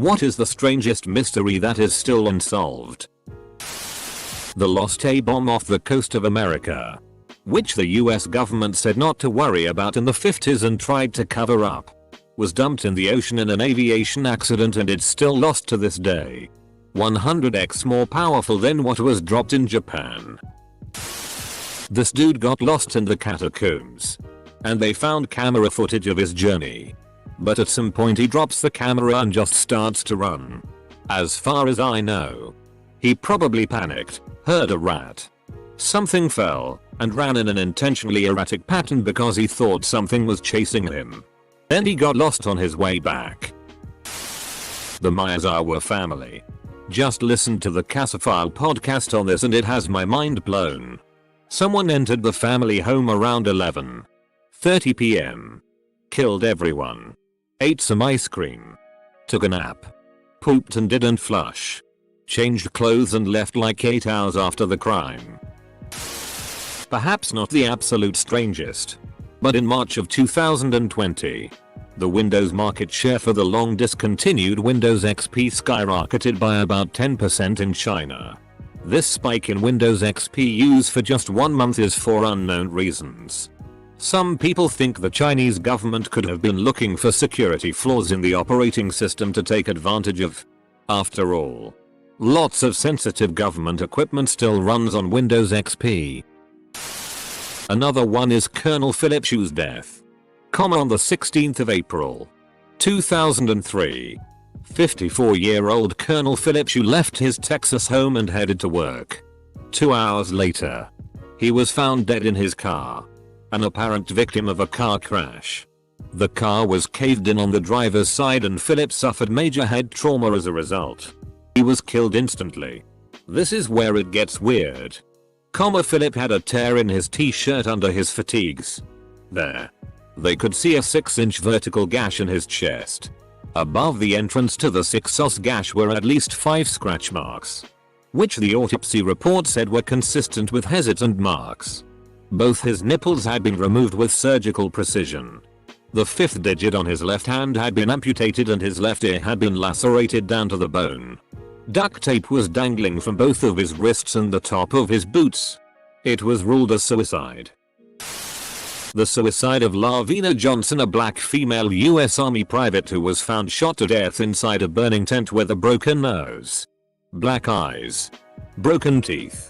What is the strangest mystery that is still unsolved? The lost A-bomb off the coast of America, which the US government said not to worry about in the 50s and tried to cover up, was dumped in the ocean in an aviation accident and it's still lost to this day. 100x more powerful than what was dropped in Japan. This dude got lost in the catacombs, and they found camera footage of his journey. But at some point he drops the camera and just starts to run. As far as I know, he probably panicked, heard a rat, something fell, and ran in an intentionally erratic pattern because he thought something was chasing him. Then he got lost on his way back. The Miyazawa family. Just listened to the Casophile podcast on this and it has my mind blown. Someone entered the family home around 11:30 p.m. Killed everyone. Ate some ice cream. Took a nap. Pooped and didn't flush. Changed clothes and left like 8 hours after the crime. Perhaps not the absolute strangest, but in March of 2020, the Windows market share for the long discontinued Windows XP skyrocketed by about 10% in China. This spike in Windows XP use for just 1 month is for unknown reasons. Some people think the Chinese government could have been looking for security flaws in the operating system to take advantage of. After all, lots of sensitive government equipment still runs on Windows XP. Another one is Colonel Philip Chu's death. On the 16th of April, 2003, 54-year-old Colonel Philip Chu left his Texas home and headed to work. 2 hours later, he was found dead in his car, an apparent victim of a car crash. The car was caved in on the driver's side and Philip suffered major head trauma as a result. He was killed instantly. This is where it gets weird. Philip had a tear in his t-shirt under his fatigues. There. They could see a 6-inch vertical gash in his chest. Above the entrance to the 6-oz gash were at least 5 scratch marks, which the autopsy report said were consistent with hesitant marks. Both his nipples had been removed with surgical precision. The 5th digit on his left hand had been amputated and his left ear had been lacerated down to the bone. Duct tape was dangling from both of his wrists and the top of his boots. It was ruled a suicide. The suicide of Lavina Johnson, a black female US Army private who was found shot to death inside a burning tent with a broken nose, black eyes, broken teeth,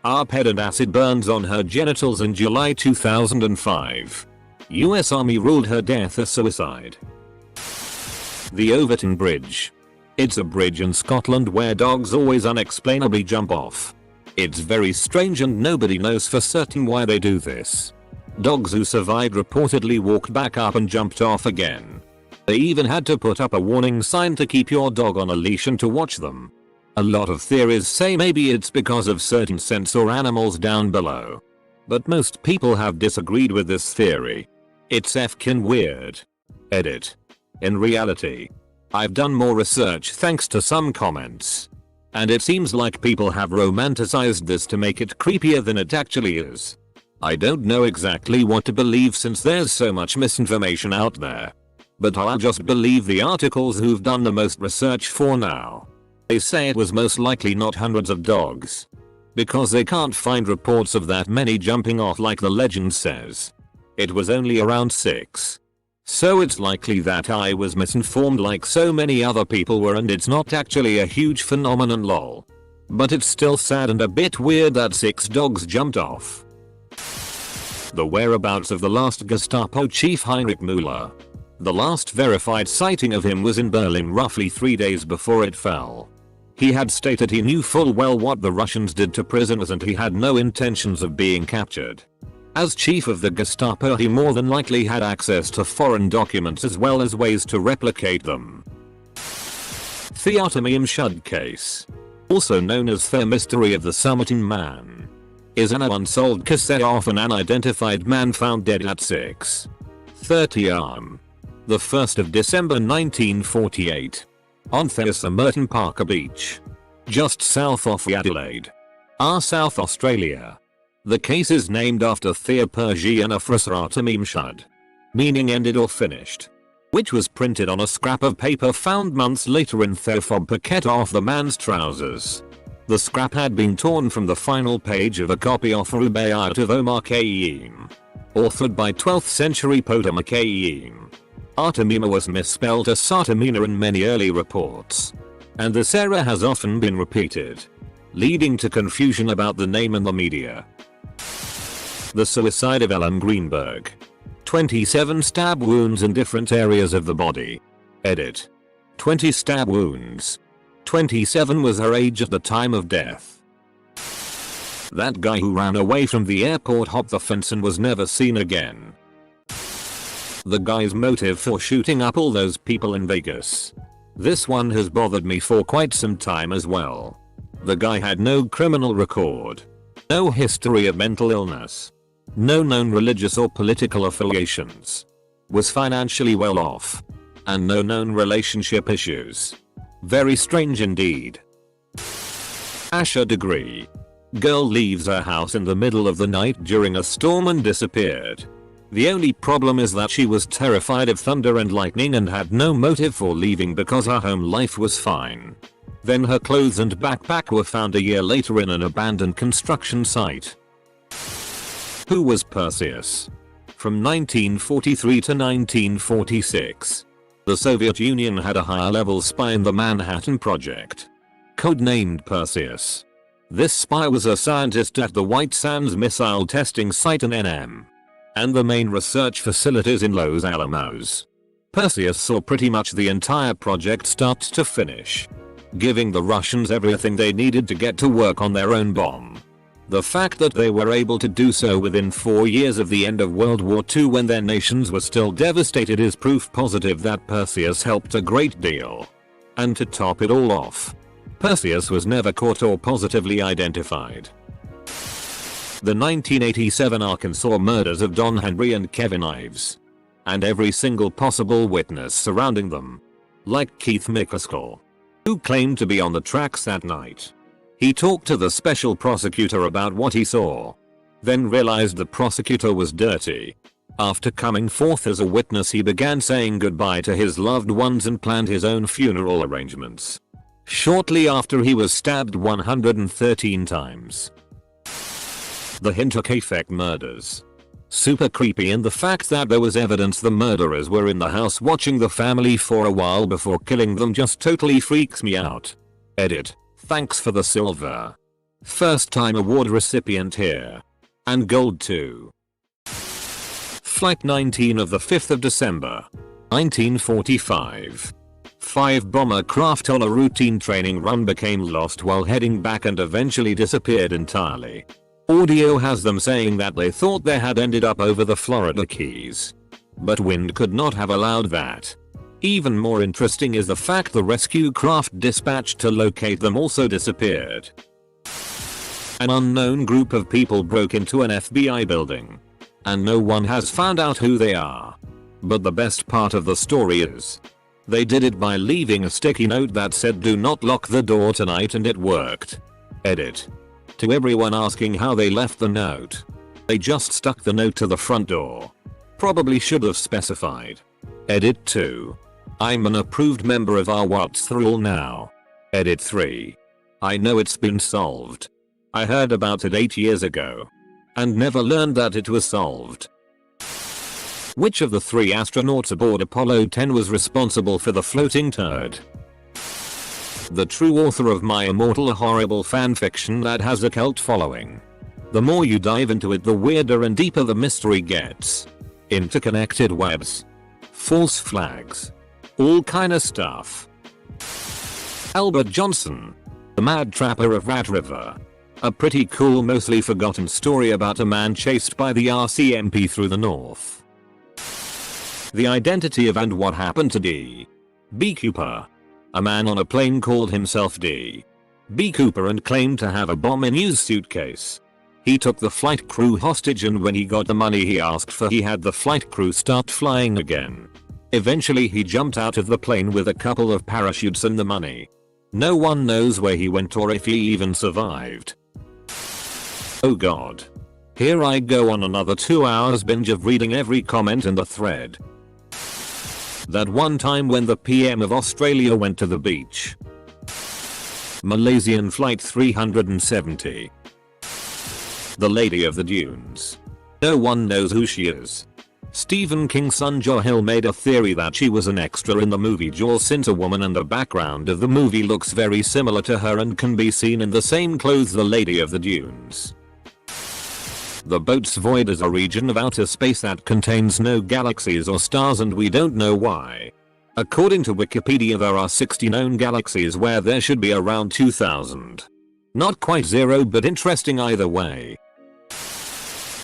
ARP and acid burns on her genitals in July 2005. US Army ruled her death a suicide. The Overton Bridge. It's a bridge in Scotland where dogs always unexplainably jump off. It's very strange and nobody knows for certain why they do this. Dogs who survived reportedly walked back up and jumped off again. They even had to put up a warning sign to keep your dog on a leash and to watch them. A lot of theories say maybe it's because of certain scents or animals down below. But most people have disagreed with this theory. It's effkin weird. Edit. In reality, I've done more research thanks to some comments, and it seems like people have romanticized this to make it creepier than it actually is. I don't know exactly what to believe since there's so much misinformation out there, but I'll just believe the articles who've done the most research for now. They say it was most likely not hundreds of dogs, because they can't find reports of that many jumping off like the legend says. It was only around 6. So it's likely that I was misinformed like so many other people were and it's not actually a huge phenomenon lol. But it's still sad and a bit weird that 6 dogs jumped off. The whereabouts of the last Gestapo chief Heinrich Müller. The last verified sighting of him was in Berlin roughly 3 days before it fell. He had stated he knew full well what the Russians did to prisoners and he had no intentions of being captured. As chief of the Gestapo, he more than likely had access to foreign documents as well as ways to replicate them. The Artemim Shud case, also known as the mystery of the Summerton Man, is an unsolved case of an unidentified man found dead at 6:30 am. The 1st of December 1948. On Merton Parker Beach, just south of Adelaide, South Australia. The case is named after Thea Persian Afrasa Artemim Shud, meaning ended or finished. which was printed on a scrap of paper found months later in the fob pocket off the man's trousers. The scrap had been torn from the final page of a copy of Rubaiyat of Omar Khayyam, authored by 12th century poet Omar Khayyam. Artemima was misspelled as Sartemina in many early reports, and this error has often been repeated, leading to confusion about the name in the media. The suicide of Ellen Greenberg. 27 stab wounds in different areas of the body. Edit. 20 stab wounds. 27 was her age at the time of death. That guy who ran away from the airport hopped the fence and was never seen again. The guy's motive for shooting up all those people in Vegas. This one has bothered me for quite some time as well. The guy had no criminal record, no history of mental illness, no known religious or political affiliations, was financially well off, and no known relationship issues. Very strange indeed. Asher degree. Girl leaves her house in the middle of the night during a storm and disappeared. The only problem is that she was terrified of thunder and lightning and had no motive for leaving because her home life was fine. Then her clothes and backpack were found a year later in an abandoned construction site. Who was Perseus? From 1943 to 1946. The Soviet Union had a higher-level spy in the Manhattan Project, codenamed Perseus. This spy was a scientist at the White Sands missile testing site in NM, and the main research facilities in Los Alamos. Perseus saw pretty much the entire project start to finish, giving the Russians everything they needed to get to work on their own bomb. The fact that they were able to do so within 4 years of the end of World War II when their nations were still devastated is proof positive that Perseus helped a great deal. And to top it all off, Perseus was never caught or positively identified. The 1987 Arkansas murders of Don Henry and Kevin Ives, and every single possible witness surrounding them, like Keith McCaskill, who claimed to be on the tracks that night. He talked to the special prosecutor about what he saw, then realized the prosecutor was dirty. After coming forth as a witness, he began saying goodbye to his loved ones and planned his own funeral arrangements. Shortly after, he was stabbed 113 times. The Hinterkaifeck murders. Super creepy, in the fact that there was evidence the murderers were in the house watching the family for a while before killing them just totally freaks me out. Edit. Thanks for the silver. First time award recipient here. And gold too. Flight 19 of the 5th of December, 1945. 5 bomber craft on a routine training run became lost while heading back and eventually disappeared entirely. Audio has them saying that they thought they had ended up over the Florida Keys, but wind could not have allowed that. Even more interesting is the fact the rescue craft dispatched to locate them also disappeared. An unknown group of people broke into an FBI building, and no one has found out who they are. But the best part of the story is, they did it by leaving a sticky note that said "Do not lock the door tonight," and it worked. Edit. To everyone asking how they left the note, they just stuck the note to the front door. Probably should have specified. Edit 2. I'm an approved member of our What's the Rule now. Edit 3. I know it's been solved. I heard about it 8 years ago, and never learned that it was solved. Which of the 3 astronauts aboard Apollo 10 was responsible for the floating turd? The true author of my immortal horrible fanfiction that has a cult following. The more you dive into it, the weirder and deeper the mystery gets. Interconnected webs, false flags, all kinda stuff. Albert Johnson, the Mad Trapper of Rat River. A pretty cool, mostly forgotten story about a man chased by the RCMP through the north. The identity of and what happened to D. B. Cooper. A man on a plane called himself D. B. Cooper and claimed to have a bomb in his suitcase. He took the flight crew hostage, and when he got the money he asked for, he had the flight crew start flying again. Eventually he jumped out of the plane with a couple of parachutes and the money. No one knows where he went or if he even survived. Oh god. Here I go on another 2 hours binge of reading every comment in the thread. That one time when the PM of Australia went to the beach. Malaysian Flight 370. The Lady of the Dunes. No one knows who she is. Stephen King's son Joe Hill made a theory that she was an extra in the movie Jaws since a woman in the background of the movie looks very similar to her and can be seen in the same clothes the Lady of the Dunes. The Boat's void is a region of outer space that contains no galaxies or stars and we don't know why. According to Wikipedia there are 60 known galaxies where there should be around 2000. Not quite zero but interesting either way.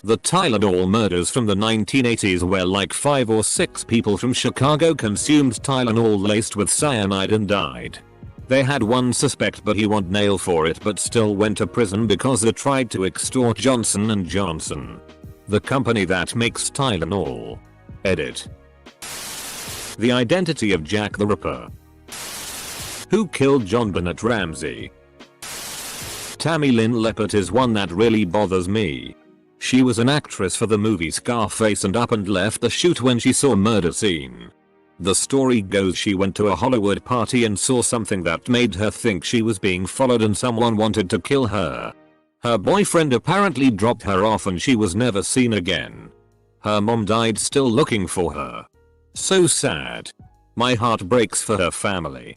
The Tylenol murders from the 1980s where like 5 or 6 people from Chicago consumed Tylenol laced with cyanide and died. They had one suspect but he went nail for it but still went to prison because they tried to extort Johnson & Johnson, the company that makes Tylenol. Edit. The identity of Jack the Ripper. Who killed John Bennett Ramsey? Tammy Lynn Leppert is one that really bothers me. She was an actress for the movie Scarface and up and left the shoot when she saw a murder scene. The story goes she went to a Hollywood party and saw something that made her think she was being followed and someone wanted to kill her. Her boyfriend apparently dropped her off and she was never seen again. Her mom died still looking for her. So sad. My heart breaks for her family.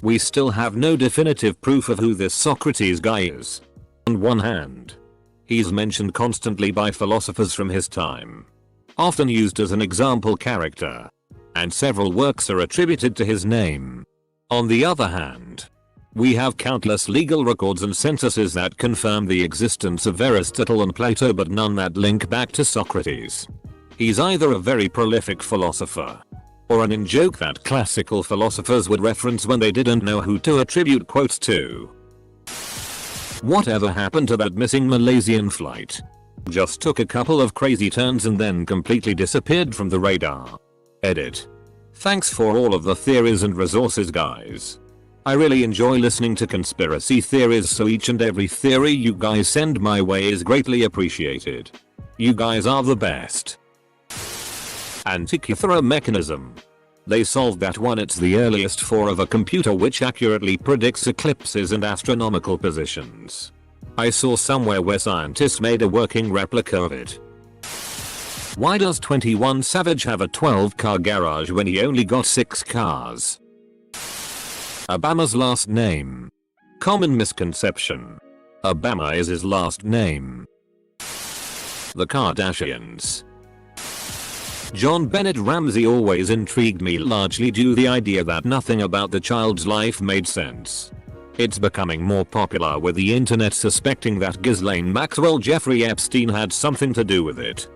We still have no definitive proof of who this Socrates guy is. On one hand, he's mentioned constantly by philosophers from his time, often used as an example character, and several works are attributed to his name. On the other hand, we have countless legal records and censuses that confirm the existence of Aristotle and Plato but none that link back to Socrates. He's either a very prolific philosopher, or an in-joke that classical philosophers would reference when they didn't know who to attribute quotes to. Whatever happened to that missing Malaysian flight? Just took a couple of crazy turns and then completely disappeared from the radar. Edit. Thanks for all of the theories and resources guys. I really enjoy listening to conspiracy theories so each and every theory you guys send my way is greatly appreciated. You guys are the best. Antikythera mechanism. They solved that one. It's the earliest form of a computer which accurately predicts eclipses and astronomical positions. I saw somewhere where scientists made a working replica of it. Why does 21 Savage have a 12-car garage when he only got 6 cars? Obama's last name. Common misconception. Obama is his last name. The Kardashians. John Bennett Ramsey always intrigued me largely due to the idea that nothing about the child's life made sense. It's becoming more popular with the internet suspecting that Ghislaine Maxwell Jeffrey Epstein had something to do with it.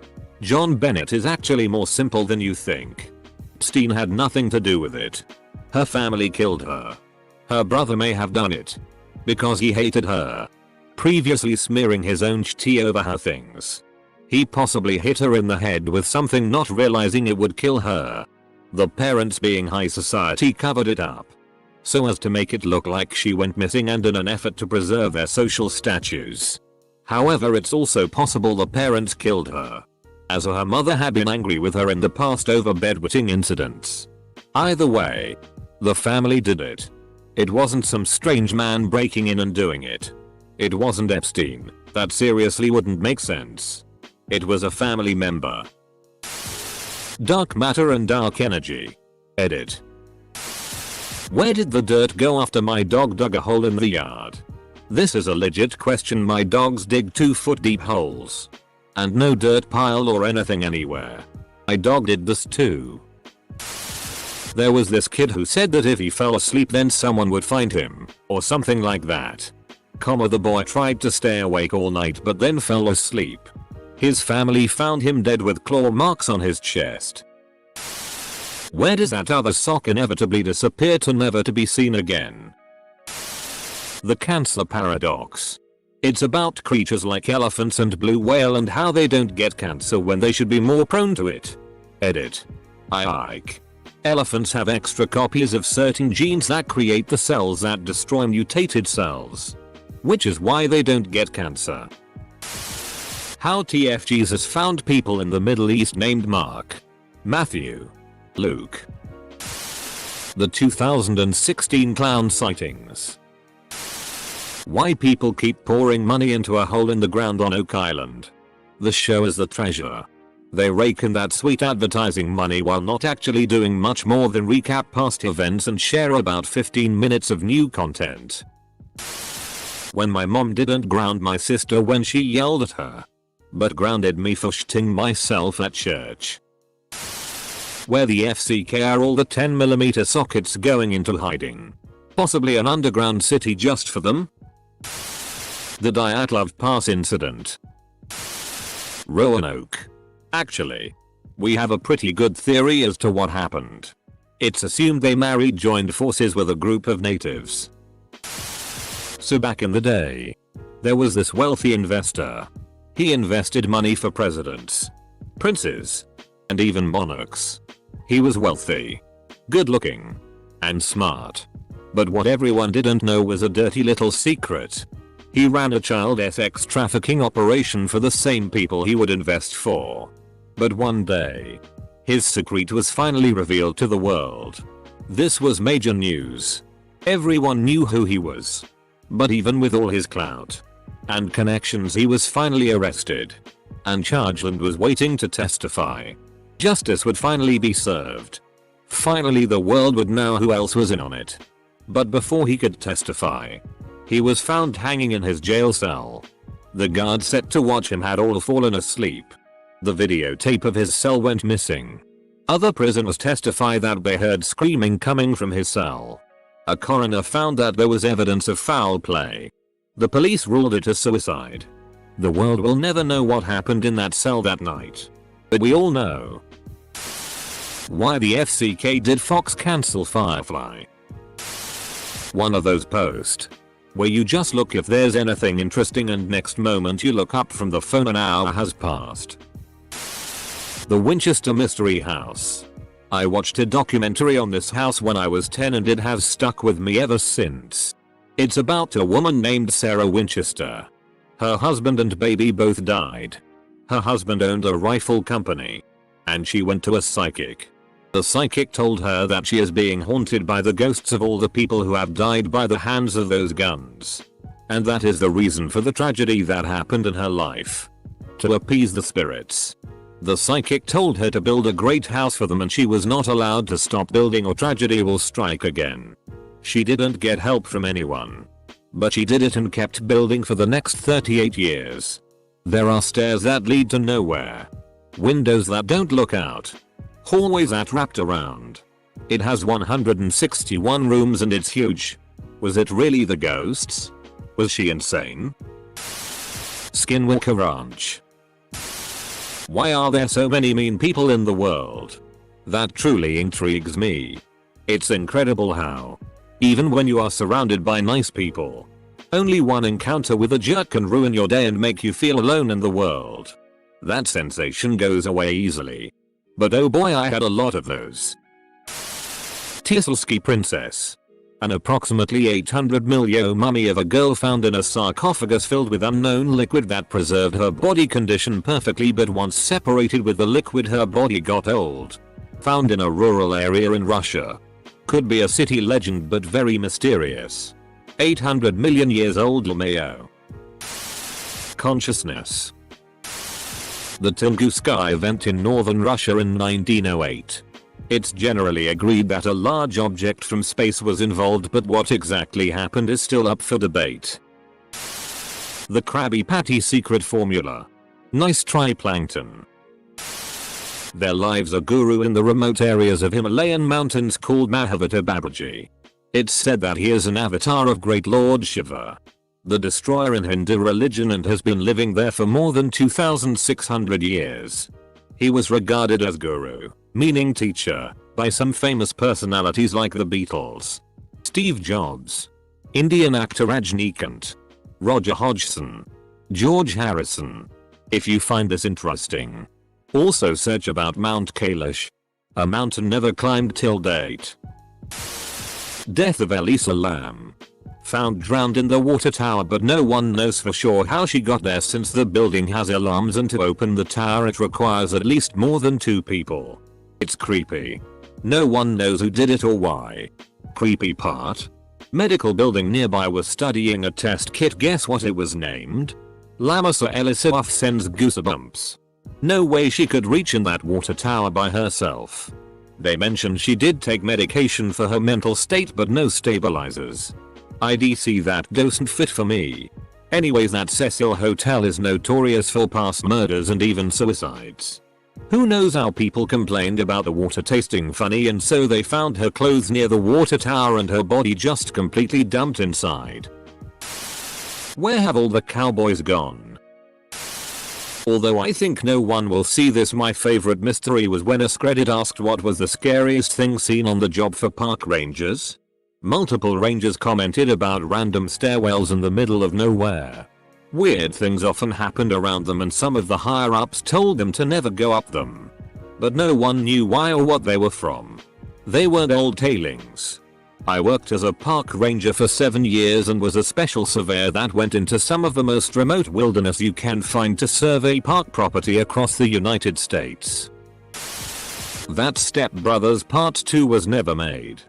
John Bennett is actually more simple than you think. Epstein had nothing to do with it. Her family killed her. Her brother may have done it because he hated her, previously smearing his own tea over her things. He possibly hit her in the head with something not realizing it would kill her. The parents, being high society, covered it up so as to make it look like she went missing and in an effort to preserve their social statues. However, it's also possible the parents killed her, as her mother had been angry with her in the past over bedwetting incidents. Either way, the family did it. It wasn't some strange man breaking in and doing it. It wasn't Epstein. That seriously wouldn't make sense. It was a family member. Dark matter and dark energy. Edit. Where did the dirt go after my dog dug a hole in the yard? This is a legit question. My dogs dig 2-foot deep holes. And no dirt pile or anything anywhere. My dog did this too. There was this kid who said that if he fell asleep then someone would find him, or something like that. The boy tried to stay awake all night but then fell asleep. His family found him dead with claw marks on his chest. Where does that other sock inevitably disappear to never to be seen again? The cancer paradox. It's about creatures like elephants and blue whale and how they don't get cancer when they should be more prone to it. Edit. Ike. Elephants have extra copies of certain genes that create the cells that destroy mutated cells, which is why they don't get cancer. How TF Jesus found people in the Middle East named Mark, Matthew, Luke. The 2016 clown sightings. Why people keep pouring money into a hole in the ground on Oak Island. The show is the treasure. They rake in that sweet advertising money while not actually doing much more than recap past events and share about 15 minutes of new content. When my mom didn't ground my sister when she yelled at her, but grounded me for shitting myself at church. Where the FCK are all the 10mm sockets going into hiding? Possibly an underground city just for them? The Dyatlov Pass incident. Roanoke. Actually, we have a pretty good theory as to what happened. It's assumed they married, joined forces with a group of natives. So back in the day, there was this wealthy investor. He invested money for presidents, princes, and even monarchs. He was wealthy, good looking, and smart. But what everyone didn't know was a dirty little secret. He ran a child sex trafficking operation for the same people he would invest for. But one day, his secret was finally revealed to the world. This was major news. Everyone knew who he was. But even with all his clout and connections, he was finally arrested and charged and was waiting to testify. Justice would finally be served. Finally the world would know who else was in on it. But before he could testify, he was found hanging in his jail cell. The guard set to watch him had all fallen asleep. The videotape of his cell went missing. Other prisoners testify that they heard screaming coming from his cell. A coroner found that there was evidence of foul play. The police ruled it a suicide. The world will never know what happened in that cell that night. But we all know why the FCK did Fox cancel Firefly. One of those posts where you just look if there's anything interesting and next moment you look up from the phone an hour has passed. The Winchester Mystery House. I watched a documentary on this house when I was 10 and it has stuck with me ever since. It's about a woman named Sarah Winchester. Her husband and baby both died. Her husband owned a rifle company. And she went to a psychic. The psychic told her that she is being haunted by the ghosts of all the people who have died by the hands of those guns. And that is the reason for the tragedy that happened in her life. To appease the spirits, the psychic told her to build a great house for them and she was not allowed to stop building or tragedy will strike again. She didn't get help from anyone. But she did it and kept building for the next 38 years. There are stairs that lead to nowhere. Windows that don't look out. Hallways that wrapped around. It has 161 rooms and it's huge. Was it really the ghosts? Was she insane? Skinwalker Ranch. Why are there so many mean people in the world? That truly intrigues me. It's incredible how, even when you are surrounded by nice people, only one encounter with a jerk can ruin your day and make you feel alone in the world. That sensation goes away easily. But oh boy, I had a lot of those. Tieslski Princess. An approximately 800 million mummy of a girl found in a sarcophagus filled with unknown liquid that preserved her body condition perfectly, but once separated with the liquid her body got old. Found in a rural area in Russia. Could be a city legend but very mysterious. 800 million years old Mayo. Consciousness. The Tunguska event in northern Russia in 1908. It's generally agreed that a large object from space was involved, but what exactly happened is still up for debate. The Krabby Patty secret formula. Nice try, Plankton. Their lives are guru in the remote areas of Himalayan mountains called Mahavata Babaji. It's said that he is an avatar of great Lord Shiva, the destroyer in Hindu religion, and has been living there for more than 2,600 years. He was regarded as guru, meaning teacher, by some famous personalities like the Beatles, Steve Jobs, Indian actor Rajnikant, Roger Hodgson, George Harrison. If you find this interesting, also search about Mount Kailash, a mountain never climbed till date. Death of Elisa Lam. Found drowned in the water tower, but no one knows for sure how she got there since the building has alarms and to open the tower it requires at least more than 2 people. It's creepy. No one knows who did it or why. Creepy part. Medical building nearby was studying a test kit. Guess what it was named? Lamasa Elisabeth. Sends goosebumps. No way she could reach in that water tower by herself. They mentioned she did take medication for her mental state but no stabilizers. IDC, that doesn't fit for me. Anyways, that Cecil Hotel is notorious for past murders and even suicides. Who knows how people complained about the water tasting funny and so they found her clothes near the water tower and her body just completely dumped inside. Where have all the cowboys gone? Although I think no one will see this, my favorite mystery was when a Reddit asked what was the scariest thing seen on the job for park rangers. Multiple rangers commented about random stairwells in the middle of nowhere. Weird things often happened around them and some of the higher ups told them to never go up them. But no one knew why or what they were from. They weren't old tailings. I worked as a park ranger for 7 years and was a special surveyor that went into some of the most remote wilderness you can find to survey park property across the United States. That Step Brothers Part 2 was never made.